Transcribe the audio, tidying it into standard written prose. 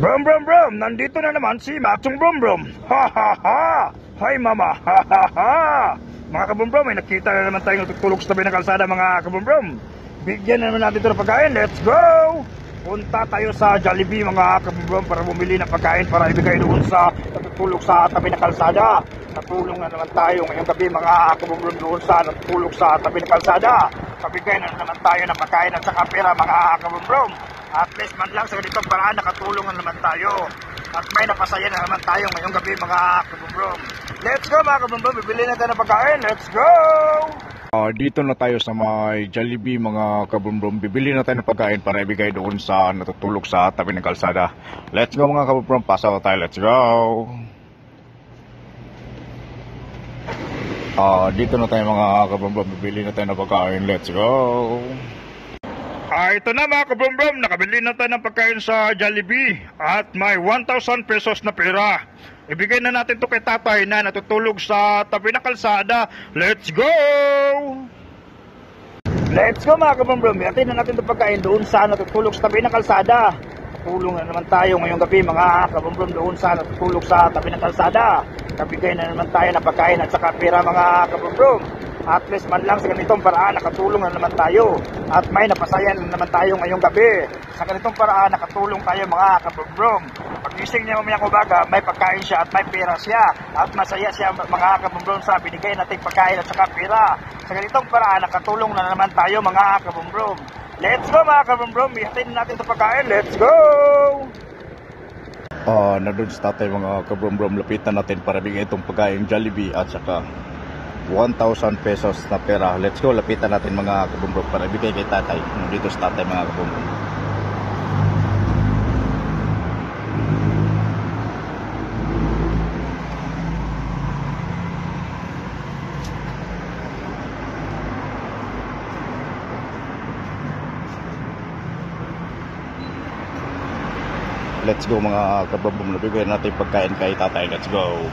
Brum brum brum, nandito na naman si Machong Brum Brum. Ha ha ha! Hi mama, ha ha ha! Mga kabrum brum, may nakita na naman tayong tutulog sa tabi ng kalsada mga kabrum brum. Bigyan na naman natin ito ng pagkain, let's go! Punta tayo sa Jollibee mga kabrum brum para bumili ng pagkain para ibigay doon sa natutulog sa tabi ng kalsada. Natulong na naman tayo ngayong gabi mga kabrum brum doon sa natutulog sa tabi ng kalsada. Kabigay na naman tayo ng pagkain at saka pera mga kabrum brum. At least man lang sa ganitong paraan nakatulong na naman tayo. At may napasaya na naman tayo ngayong gabi mga kabrum. Let's go mga kabrum, bibili na tayo ng pagkain. Let's go! Dito na tayo sa may Jollibee mga kabrum. Bibili na tayo ng pagkain para ibigay doon sa natutulog sa tabi ng kalsada. Let's go mga kabrum, pasok tayo. Let's go! Dito na tayo mga kabrum, bibili na tayo ng pagkain. Let's go! Ito na mga kabrum, nakabili na tayo ng pagkain sa Jollibee at may 1,000 pesos na pera. Ibigay na natin to kay tatay na natutulog sa tabi ng kalsada. Let's go! Let's go mga kabrum, hatid na natin itong pagkain doon sa natutulog sa tabi ng kalsada. Tulong na naman tayo ngayong gabi mga kabrum doon sa natutulog sa tabi ng kalsada. Kabigay na naman tayo ng pagkain at saka pera mga kabrum. At least man lang sa ganitong paraan nakatulong na naman tayo. At may napasaya na naman tayo ngayong gabi. Sa ganitong paraan nakatulong tayo mga kabrum. Pagising niya mamayang umaga, may pagkain siya at may pera siya. At masaya siya mga kabrum sa binigay nating pagkain at saka pera. Sa ganitong paraan nakatulong na naman tayo mga kabrum. Let's go mga kabrum, ihatid natin ito pagkain. Let's go! Na doon sa tatay mga kabrum, lapitan natin para bigyan itong pagkain Jollibee at saka 1,000 pesos na pera. Let's go, lapitan natin mga kabrum para ibigay kay tatay. Dito sa tatay mga kabrum. Let's go mga kabrum, nabigyan natin pagkain kay tatay. Let's go.